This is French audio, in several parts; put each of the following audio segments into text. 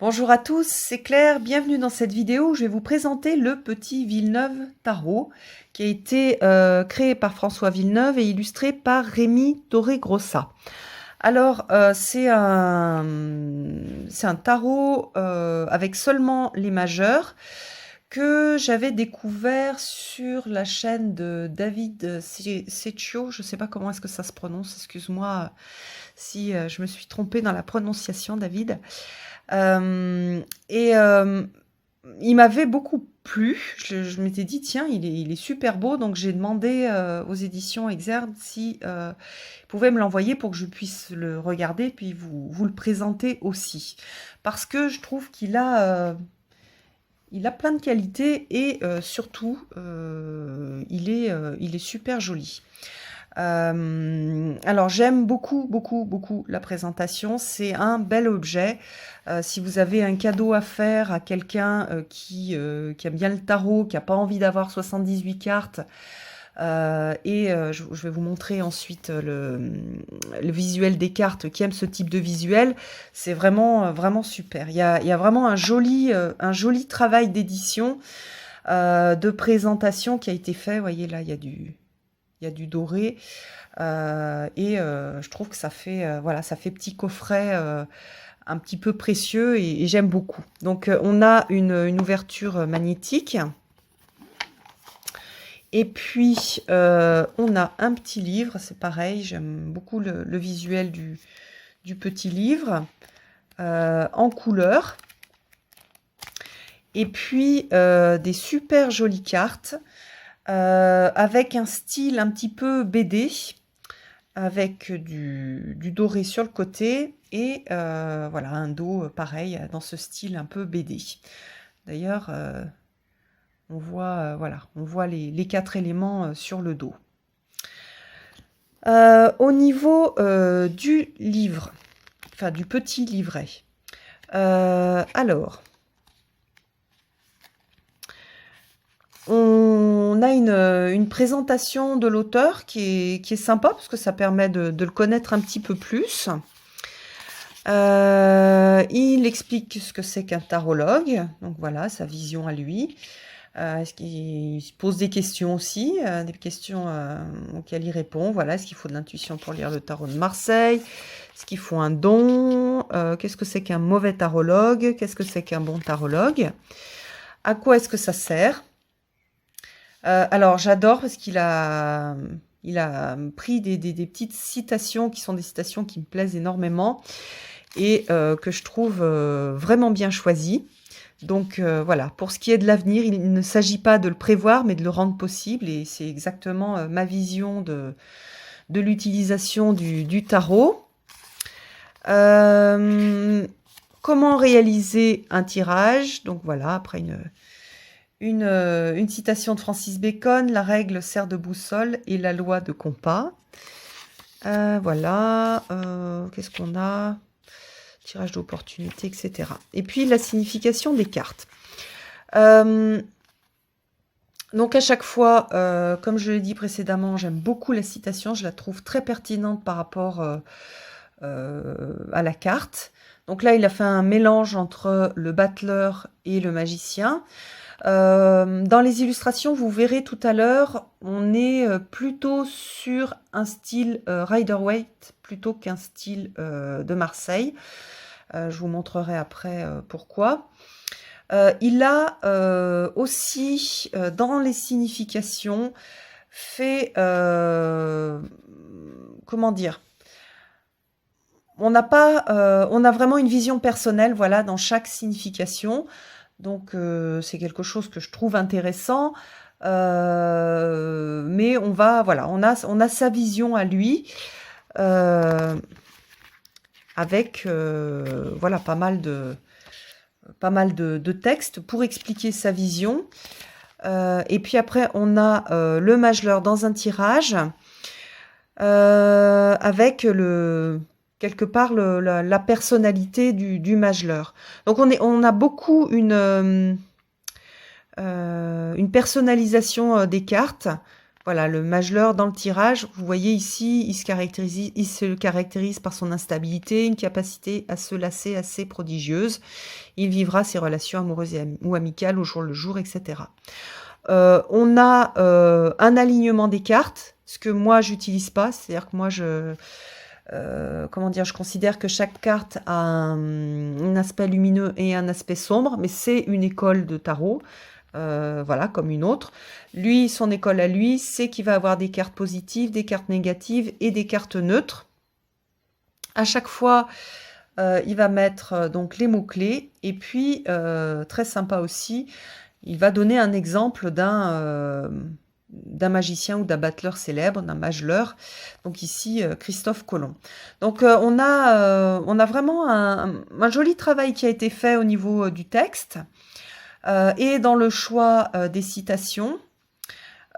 Bonjour à tous, c'est Claire, bienvenue dans cette vidéo où je vais vous présenter le petit Villeneuve Tarot qui a été créé par François Villeneuve et illustré par Rémi Torregrossa. Alors, c'est un tarot avec seulement les majeurs que j'avais découvert sur la chaîne de David Secchio. Je ne sais pas comment est-ce que ça se prononce, excuse-moi si je me suis trompée dans la prononciation, David. Il m'avait beaucoup plu. Je m'étais dit, tiens, il est super beau. Donc, j'ai demandé aux éditions Exergue si ils pouvaient me l'envoyer pour que je puisse le regarder puis vous le présenter aussi. Parce que je trouve qu'il a plein de qualités et surtout, il est super joli. Alors j'aime beaucoup la présentation, c'est un bel objet. Si vous avez un cadeau à faire à quelqu'un qui aime bien le tarot, qui n'a pas envie d'avoir 78 cartes, je vais vous montrer ensuite le visuel des cartes, qui aime ce type de visuel, c'est vraiment super. Il y a vraiment un joli travail d'édition, de présentation qui a été fait. Vous voyez là, il y a du doré, je trouve que ça fait voilà, ça fait petit coffret un petit peu précieux et j'aime beaucoup. Donc on a une ouverture magnétique et puis on a un petit livre, c'est pareil, j'aime beaucoup le visuel du petit livre en couleur, et puis des super jolies cartes avec un style un petit peu BD, avec du doré sur le côté et voilà, un dos pareil dans ce style un peu BD. D'ailleurs, on voit voilà, on voit les 4 éléments sur le dos. Au niveau du livre, enfin du petit livret, alors on a une présentation de l'auteur qui est sympa parce que ça permet de le connaître un petit peu plus. Il explique ce que c'est qu'un tarologue, donc voilà, sa vision à lui. Est-ce qu'il se pose des questions aussi, des questions auxquelles il répond. Voilà, est-ce qu'il faut de l'intuition pour lire le tarot de Marseille? Est-ce qu'il faut un don? Qu'est-ce que c'est qu'un mauvais tarologue? Qu'est-ce que c'est qu'un bon tarologue? À quoi est-ce que ça sert? Alors j'adore parce qu'il a pris des petites citations qui sont des citations qui me plaisent énormément et que je trouve vraiment bien choisies. Donc voilà, pour ce qui est de l'avenir, il ne s'agit pas de le prévoir, mais de le rendre possible, et c'est exactement ma vision de l'utilisation du tarot. Comment réaliser un tirage? Donc voilà, après une citation de Francis Bacon, la règle sert de boussole et la loi de compas. Voilà, qu'est-ce qu'on a? Tirage d'opportunité, etc. Et puis la signification des cartes. Donc à chaque fois, comme je l'ai dit précédemment, j'aime beaucoup la citation, je la trouve très pertinente par rapport à la carte. Donc là, il a fait un mélange entre le battleur et le magicien. Dans les illustrations, vous verrez tout à l'heure, on est plutôt sur un style Rider-Waite plutôt qu'un style de Marseille. Je vous montrerai après pourquoi. Il a aussi, dans les significations, fait... comment dire? On a vraiment une vision personnelle, voilà, dans chaque signification. Donc c'est quelque chose que je trouve intéressant, mais voilà, on a sa vision à lui, avec voilà, pas mal de textes pour expliquer sa vision. Et puis après on a le mageleur dans un tirage, avec quelque part la personnalité du mageleur. Donc on a beaucoup une personnalisation des cartes. Voilà, le Majeur dans le tirage, vous voyez ici, il se caractérise par son instabilité, une capacité à se lasser assez prodigieuse. Il vivra ses relations amoureuses ou amicales au jour le jour, etc. On a un alignement des cartes, ce que moi, j'utilise pas. C'est-à-dire que moi, comment dire, je considère que chaque carte a un aspect lumineux et un aspect sombre, mais c'est une école de tarot. Voilà, comme une autre. Lui, son école à lui, c'est qu'il va avoir des cartes positives, des cartes négatives et des cartes neutres. À chaque fois, il va mettre donc les mots-clés. Et puis, très sympa aussi, il va donner un exemple d'un magicien ou d'un battleur célèbre, d'un mageleur. Donc ici, Christophe Colomb. Donc on a vraiment un joli travail qui a été fait au niveau du texte. Et dans le choix des citations,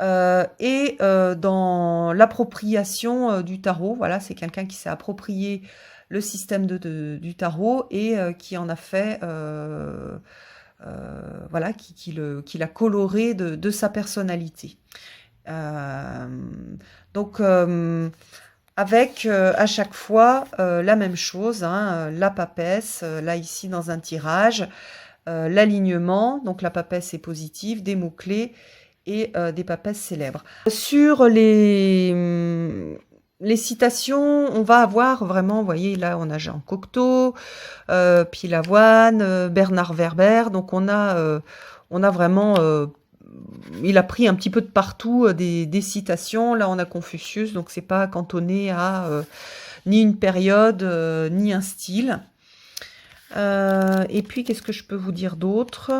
et dans l'appropriation du tarot. Voilà, c'est quelqu'un qui s'est approprié le système du tarot et qui en a fait, voilà, qui l'a coloré de sa personnalité. Donc, avec à chaque fois la même chose, hein, la papesse, là ici dans un tirage, l'alignement, donc la papesse est positive, des mots-clés et des papesses célèbres. Sur les citations, on va avoir vraiment, vous voyez, là on a Jean Cocteau, Pilavoine, Bernard Werber, donc on a vraiment, il a pris un petit peu de partout des citations. Là on a Confucius, donc c'est pas cantonné à ni une période, ni un style. Et puis, qu'est-ce que je peux vous dire d'autre?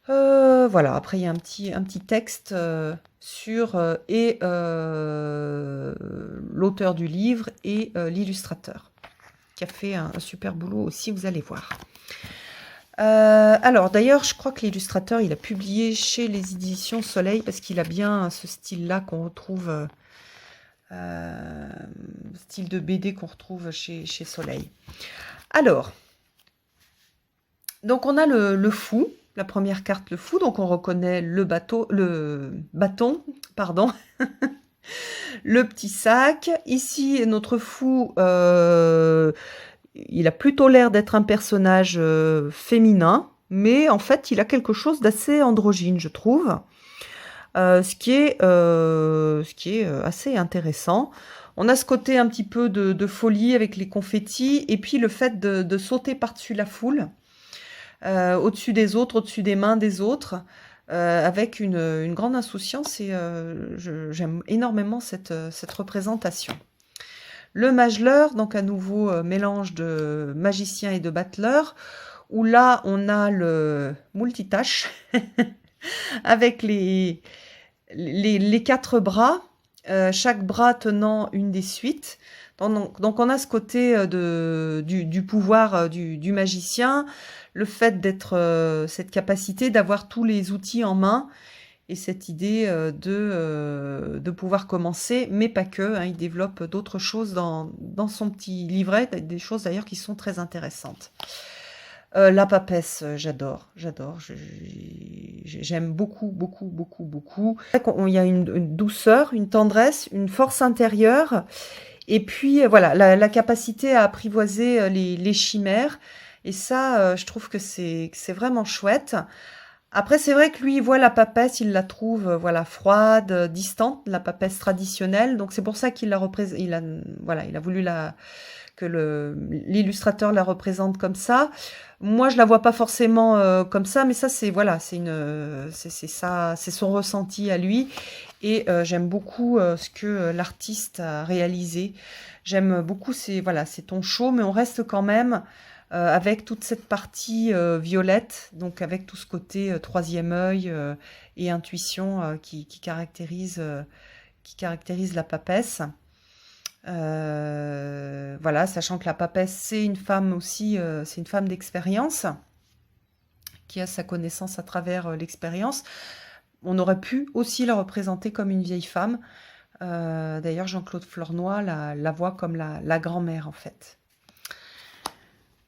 Voilà, après il y a un petit texte sur l'auteur du livre et l'illustrateur, qui a fait un super boulot aussi, vous allez voir. Alors, d'ailleurs, je crois que l'illustrateur, il a publié chez les éditions Soleil, parce qu'il a bien ce style-là qu'on retrouve, style de BD qu'on retrouve chez Soleil. Alors, donc on a le fou, la première carte, le fou, donc on reconnaît le bâton, pardon, le petit sac. Ici, notre fou, il a plutôt l'air d'être un personnage féminin, mais en fait, il a quelque chose d'assez androgyne, je trouve, ce qui est assez intéressant. On a ce côté un petit peu de folie avec les confettis, et puis le fait de sauter par-dessus la foule, au-dessus des autres, au-dessus des mains des autres, avec une grande insouciance, et j'aime énormément cette représentation. Le mageleur, donc à nouveau mélange de magicien et de battleur, où là on a le multitâche avec les 4 bras, chaque bras tenant une des suites. Donc on a ce côté du pouvoir du magicien, le fait d'être, cette capacité d'avoir tous les outils en main, et cette idée de pouvoir commencer, mais pas que, hein, il développe d'autres choses dans son petit livret, des choses d'ailleurs qui sont très intéressantes. La papesse, j'adore, j'aime beaucoup, beaucoup, beaucoup, beaucoup. Il y a une douceur, une tendresse, une force intérieure, et puis voilà, la capacité à apprivoiser les chimères, et ça, je trouve que c'est vraiment chouette. Après, c'est vrai que lui, il voit la papesse, il la trouve voilà, froide, distante, la papesse traditionnelle. Donc c'est pour ça qu'il la représente, voilà, il a voulu que l'illustrateur la représente comme ça. Moi, je la vois pas forcément comme ça, mais ça, c'est voilà, c'est ça, c'est son ressenti à lui. Et j'aime beaucoup ce que l'artiste a réalisé. J'aime beaucoup ces tons chauds, mais on reste quand même avec toute cette partie violette, donc avec tout ce côté troisième œil et intuition qui caractérise la papesse. Voilà, sachant que la papesse, c'est une femme aussi, c'est une femme d'expérience, qui a sa connaissance à travers l'expérience. On aurait pu aussi la représenter comme une vieille femme. D'ailleurs, Jean-Claude Flornoy la voit comme la grand-mère, en fait.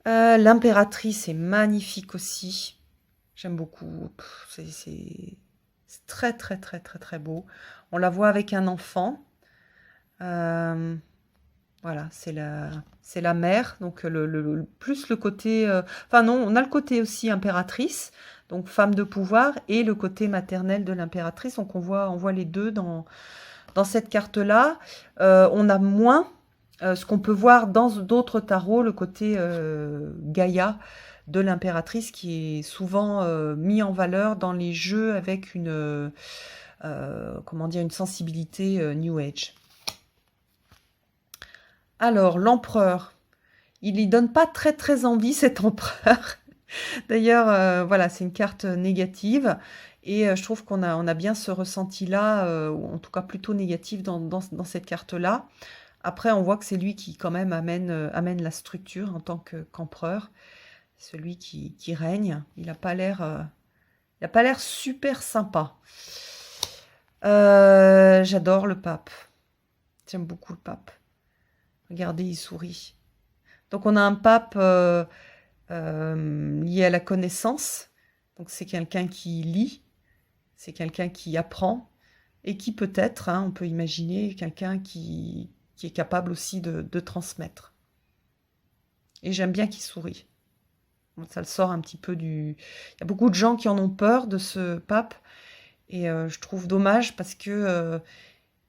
L'impératrice est magnifique aussi. J'aime beaucoup. C'est très, très, très, très, très beau. On la voit avec un enfant. Euh, voilà, c'est la mère. Donc, plus le côté... enfin non, on a le côté aussi impératrice, donc femme de pouvoir, et le côté maternel de l'impératrice. Donc, on voit les deux dans cette carte-là. On a moins ce qu'on peut voir dans d'autres tarots, le côté Gaïa de l'impératrice qui est souvent mis en valeur dans les jeux avec comment dire, une sensibilité New Age. Alors, l'empereur, il y donne pas très très envie cet empereur. D'ailleurs, voilà, c'est une carte négative. Et je trouve qu'on on a bien ce ressenti-là, ou en tout cas plutôt négatif dans cette carte-là. Après, on voit que c'est lui qui quand même amène la structure en tant qu'empereur. Celui qui règne. Il n'a pas l'air super sympa. J'adore le pape. J'aime beaucoup le pape. Regardez, il sourit. Donc on a un pape lié à la connaissance. Donc c'est quelqu'un qui lit, c'est quelqu'un qui apprend et qui peut-être, hein, on peut imaginer, quelqu'un qui est capable aussi de transmettre. Et j'aime bien qu'il sourit. Ça le sort un petit peu du... Il y a beaucoup de gens qui en ont peur de ce pape. Et je trouve dommage parce que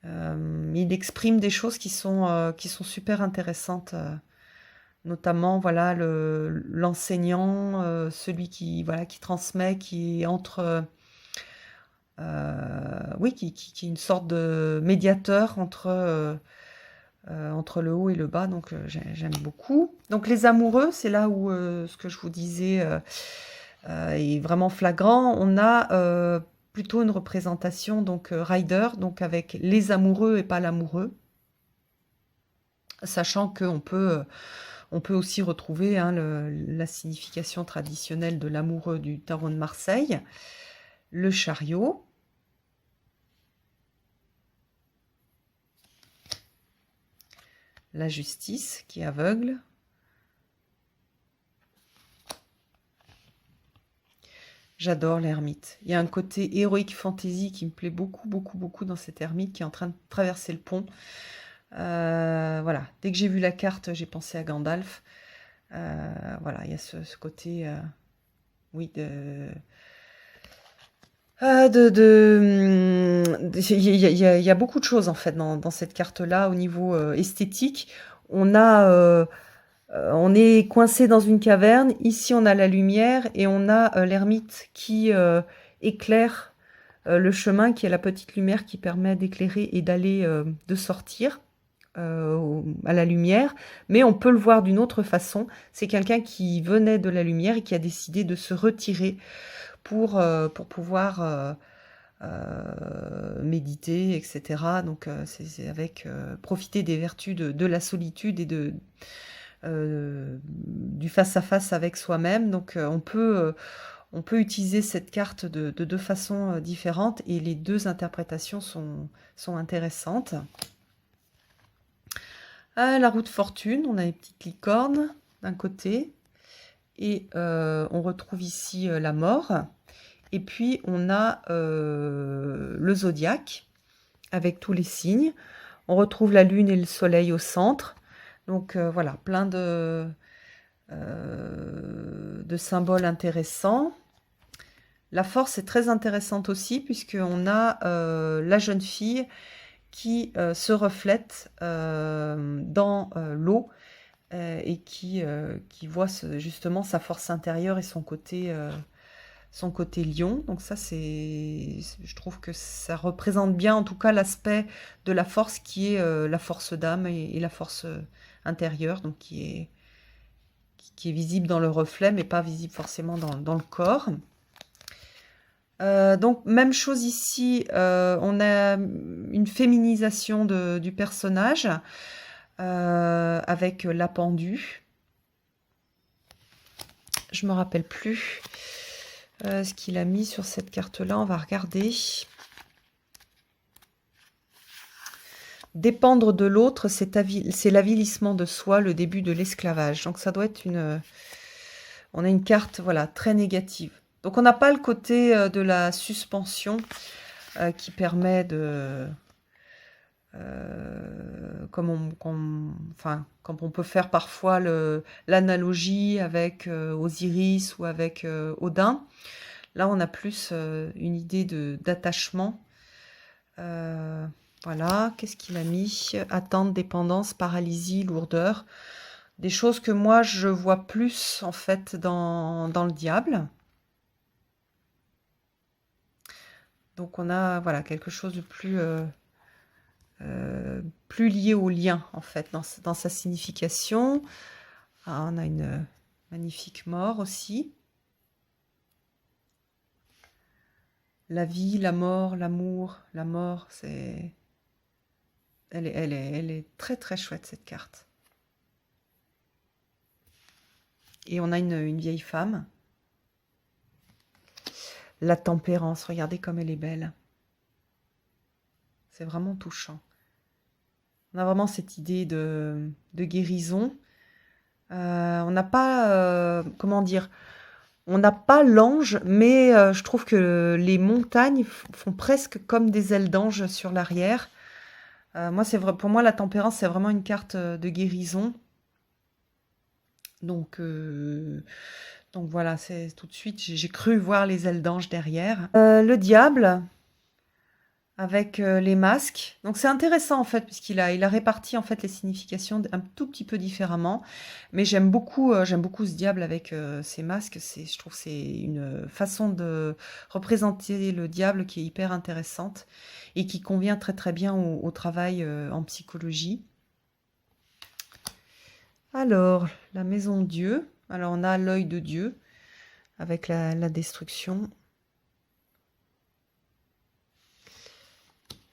il exprime des choses qui sont super intéressantes. Notamment, voilà, l'enseignant, celui qui transmet, qui est entre... oui, qui est une sorte de médiateur entre le haut et le bas, donc j'aime beaucoup. Donc les amoureux, c'est là où ce que je vous disais est vraiment flagrant. On a plutôt une représentation, donc rider, donc avec les amoureux et pas l'amoureux, sachant qu'on peut aussi retrouver hein, la signification traditionnelle de l'amoureux du tarot de Marseille, le chariot, la justice qui est aveugle, j'adore l'ermite. Il y a un côté héroïque fantasy qui me plaît beaucoup, beaucoup, beaucoup dans cette ermite qui est en train de traverser le pont. Voilà, dès que j'ai vu la carte, j'ai pensé à Gandalf. Voilà, il y a ce côté, oui, il y a beaucoup de choses en fait dans cette carte-là au niveau esthétique. On est coincé dans une caverne. Ici, on a la lumière et on a l'ermite qui éclaire le chemin, qui est la petite lumière qui permet d'éclairer et d'aller, de sortir à la lumière. Mais on peut le voir d'une autre façon. C'est quelqu'un qui venait de la lumière et qui a décidé de se retirer pour pouvoir méditer, etc. Donc c'est avec profiter des vertus de la solitude et du face-à-face avec soi-même. Donc on peut utiliser cette carte de deux façons différentes et les deux interprétations sont intéressantes. La roue de fortune, on a les petites licornes d'un côté et on retrouve ici la mort. Et puis, on a le zodiaque avec tous les signes. On retrouve la lune et le soleil au centre. Donc, voilà, plein de symboles intéressants. La force est très intéressante aussi puisqu'on a la jeune fille qui se reflète dans l'eau et qui voit justement sa force intérieure et son côté lion. Donc ça, je trouve que ça représente bien en tout cas l'aspect de la force qui est la force d'âme et la force intérieure, donc qui est visible dans le reflet, mais pas visible forcément dans le corps. Donc même chose ici, on a une féminisation du personnage avec la pendue. Je me rappelle plus ce qu'il a mis sur cette carte-là, on va regarder. Dépendre de l'autre, c'est l'avilissement de soi, le début de l'esclavage. Donc ça doit être on a une carte, voilà, très négative. Donc on n'a pas le côté de la suspension qui permet de... enfin, comme on peut faire parfois l'analogie avec Osiris ou avec Odin. Là, on a plus une idée d'attachement. Voilà, qu'est-ce qu'il a mis? Attente, dépendance, paralysie, lourdeur. Des choses que moi, je vois plus, en fait, dans le diable. Donc, on a, voilà, quelque chose de plus lié au lien, en fait, dans sa signification. Ah, on a une magnifique mort aussi. La vie, la mort, l'amour, la mort, c'est... Elle est très très chouette, cette carte. Et on a une vieille femme. La tempérance, regardez comme elle est belle. C'est vraiment touchant. On a vraiment cette idée de guérison. On n'a pas, comment dire, on n'a pas l'ange, mais je trouve que les montagnes font presque comme des ailes d'ange sur l'arrière. Moi, c'est vrai, pour moi, la tempérance, c'est vraiment une carte de guérison. Donc voilà, c'est tout de suite, j'ai cru voir les ailes d'ange derrière. Le diable, avec les masques. Donc c'est intéressant en fait, puisqu'il a réparti en fait les significations un tout petit peu différemment. Mais j'aime beaucoup ce diable avec ses masques. Je trouve que c'est une façon de représenter le diable qui est hyper intéressante et qui convient très très bien au travail en psychologie. Alors, la maison de Dieu. Alors on a l'œil de Dieu avec la destruction.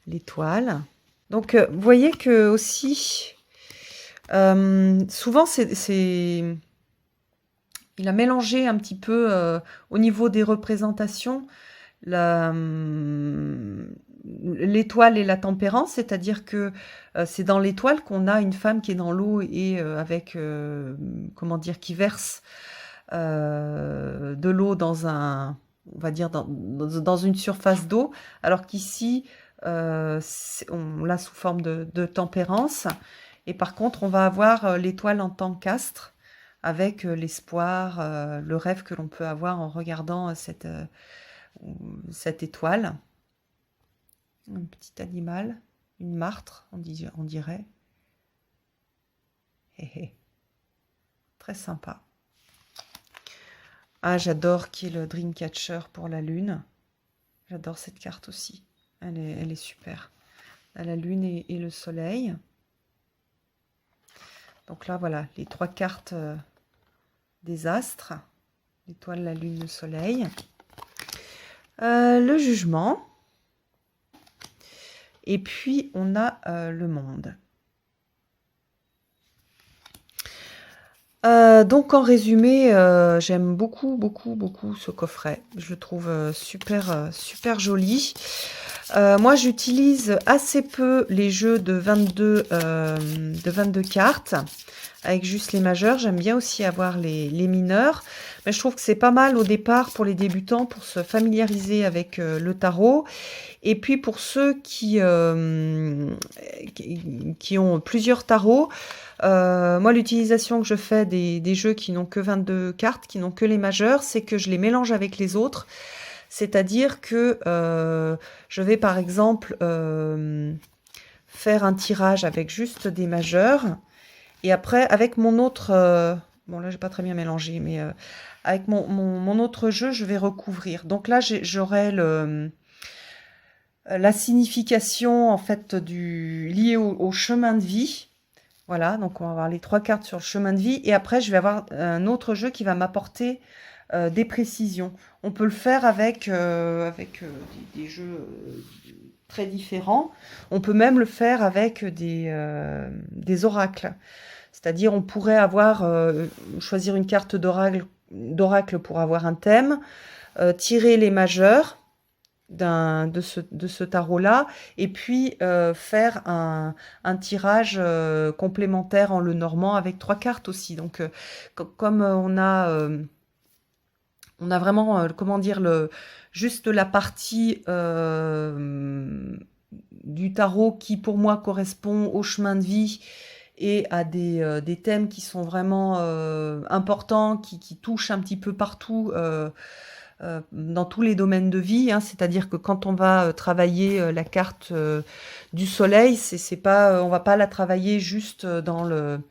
L'étoile. Donc, vous voyez que aussi, souvent, il a mélangé un petit peu au niveau des représentations l'étoile et la tempérance, c'est-à-dire que c'est dans l'étoile qu'on a une femme qui est dans l'eau et avec, comment dire, qui verse de l'eau dans un, on va dire, dans une surface d'eau, alors qu'ici, on l'a sous forme de tempérance. Et par contre, on va avoir l'étoile en tant qu'astre, avec l'espoir, le rêve que l'on peut avoir en regardant cette étoile. Un petit animal, une martre, on dirait. Très sympa. Ah, j'adore qui est le Dreamcatcher pour la lune. J'adore cette carte aussi. Elle est super. À la lune et le soleil. Donc là, voilà, les 3 cartes des astres. L'étoile, la lune, le soleil. Le jugement. Et puis, on a le monde. Donc, en résumé, j'aime beaucoup, beaucoup, beaucoup ce coffret. Je le trouve super, super joli. Moi, j'utilise assez peu les jeux de 22 cartes, avec juste les majeurs. J'aime bien aussi avoir les mineurs. Mais je trouve que c'est pas mal au départ pour les débutants, pour se familiariser avec le tarot. Et puis pour ceux qui ont plusieurs tarots, moi l'utilisation que je fais des jeux qui n'ont que 22 cartes, qui n'ont que les majeurs, c'est que je les mélange avec les autres. C'est-à-dire que je vais par exemple faire un tirage avec juste des majeurs. Et après, avec mon autre... bon là j'ai pas très bien mélangé, mais avec mon autre jeu, je vais recouvrir. Donc là j'aurai la signification en fait liée au chemin de vie. Voilà, donc on va avoir les 3 cartes sur le chemin de vie. Et après, je vais avoir un autre jeu qui va m'apporter des précisions. On peut le faire avec des jeux très différents. On peut même le faire avec des oracles. C'est-à-dire, on pourrait choisir une carte d'oracle pour avoir un thème, tirer les majeurs de ce tarot-là, et puis faire un tirage complémentaire en Lenormand avec 3 cartes aussi. Donc, comme on a On a vraiment, comment dire, juste la partie du tarot qui, pour moi, correspond au chemin de vie et à des thèmes qui sont vraiment importants, qui touchent un petit peu partout, dans tous les domaines de vie, hein. C'est-à-dire que quand on va travailler la carte du soleil, c'est pas, on va pas la travailler juste dans le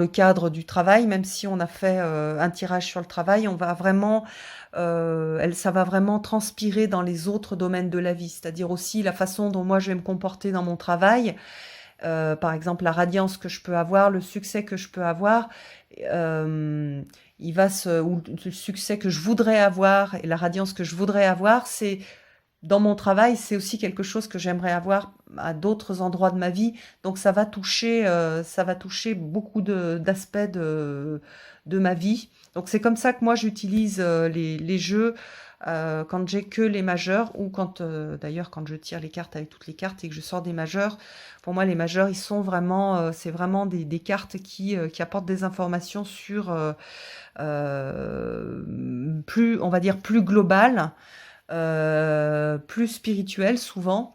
cadre du travail, même si on a fait un tirage sur le travail, on va vraiment, ça va vraiment transpirer dans les autres domaines de la vie, c'est-à-dire aussi la façon dont moi je vais me comporter dans mon travail, par exemple la radiance que je peux avoir, le succès que je peux avoir, euh, ou le succès que je voudrais avoir et la radiance que je voudrais avoir, c'est dans mon travail, c'est aussi quelque chose que j'aimerais avoir à d'autres endroits de ma vie. Donc ça va toucher beaucoup d'aspects de ma vie. Donc c'est comme ça que moi j'utilise les jeux quand j'ai que les majeurs ou quand d'ailleurs quand je tire les cartes avec toutes les cartes et que je sors des majeurs. Pour moi, les majeurs, ils sont vraiment, c'est vraiment des cartes qui apportent des informations sur plus, on va dire, plus globales, plus spirituel souvent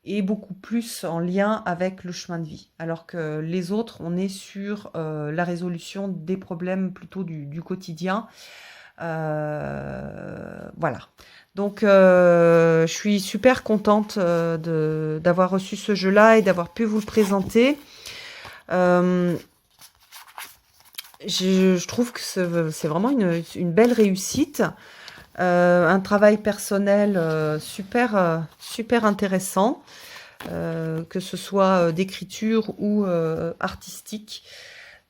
et beaucoup plus en lien avec le chemin de vie. Alors que les autres, on est sur la résolution des problèmes plutôt du quotidien. Voilà. Donc, je suis super contente d'avoir reçu ce jeu-là et d'avoir pu vous le présenter. Je trouve que c'est vraiment une belle réussite. Un travail personnel super, super intéressant, que ce soit d'écriture ou artistique.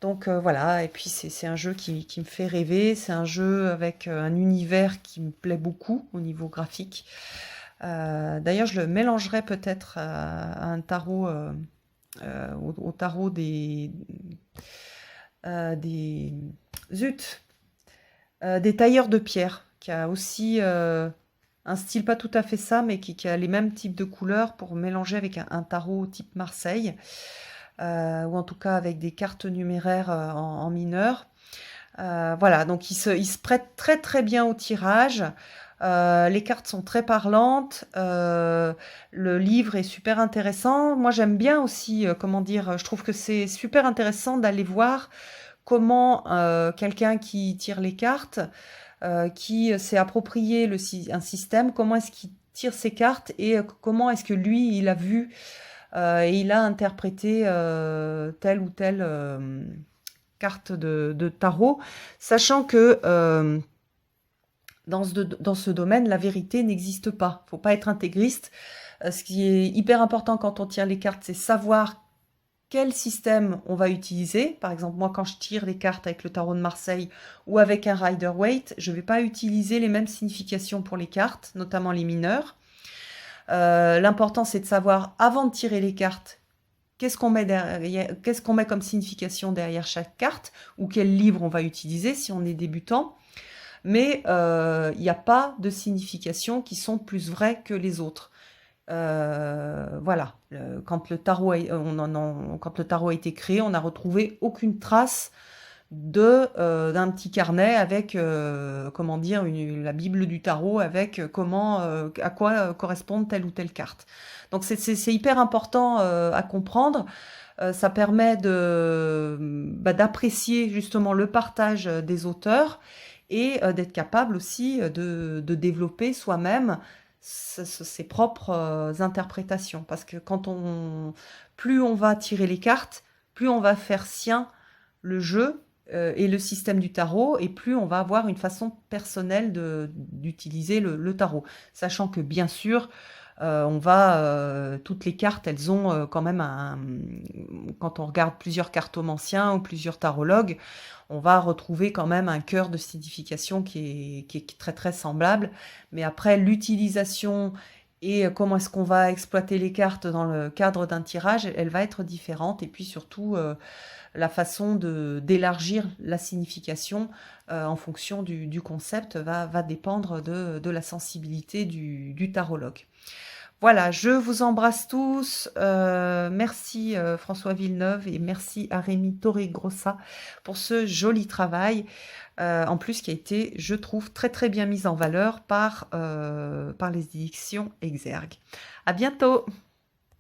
Donc voilà, et puis c'est un jeu qui me fait rêver, c'est un jeu avec un univers qui me plaît beaucoup au niveau graphique. D'ailleurs, je le mélangerai peut-être à un tarot, au tarot des zut, des tailleurs de pierre, qui a aussi un style pas tout à fait ça, mais qui a les mêmes types de couleurs pour mélanger avec un tarot type Marseille, ou en tout cas avec des cartes numéraires en mineur. Voilà, donc il se prête très très bien au tirage. Les cartes sont très parlantes. Le livre est super intéressant. Moi, j'aime bien aussi, comment dire, je trouve que c'est super intéressant d'aller voir comment quelqu'un qui tire les cartes, qui s'est approprié un système, comment est-ce qu'il tire ses cartes et comment est-ce que lui, il a vu et il a interprété telle ou telle carte de tarot, sachant que dans ce domaine, la vérité n'existe pas. Faut pas être intégriste. Ce qui est hyper important quand on tire les cartes, c'est savoir quel système on va utiliser. Par exemple, moi, quand je tire les cartes avec le tarot de Marseille ou avec un Rider-Waite, je ne vais pas utiliser les mêmes significations pour les cartes, notamment les mineurs. L'important, c'est de savoir, avant de tirer les cartes, qu'est-ce qu'on met comme signification derrière chaque carte, ou quel livre on va utiliser si on est débutant. Mais il n'y a pas de significations qui sont plus vraies que les autres. Voilà, quand le tarot a été créé, on n'a retrouvé aucune trace d'un petit carnet avec, comment dire, la Bible du tarot avec à quoi correspondent telle ou telle carte. Donc c'est hyper important à comprendre. Ça permet d'apprécier justement le partage des auteurs et d'être capable aussi de développer soi-même ses propres interprétations. Parce que plus on va tirer les cartes, plus on va faire sien le jeu et le système du tarot, et plus on va avoir une façon personnelle d'utiliser le tarot. Sachant que bien sûr, toutes les cartes, elles ont quand même quand on regarde plusieurs cartomanciens ou plusieurs tarologues, on va retrouver quand même un cœur de signification qui est très très semblable. Mais après, l'utilisation et comment est-ce qu'on va exploiter les cartes dans le cadre d'un tirage, elle va être différente. Et puis surtout, la façon d'élargir la signification en fonction du concept va dépendre de la sensibilité du tarologue. Voilà, je vous embrasse tous. Merci François Villeneuve et merci à Rémi Torregrossa pour ce joli travail. En plus qui a été, je trouve, très très bien mis en valeur par les éditions Exergue. À bientôt!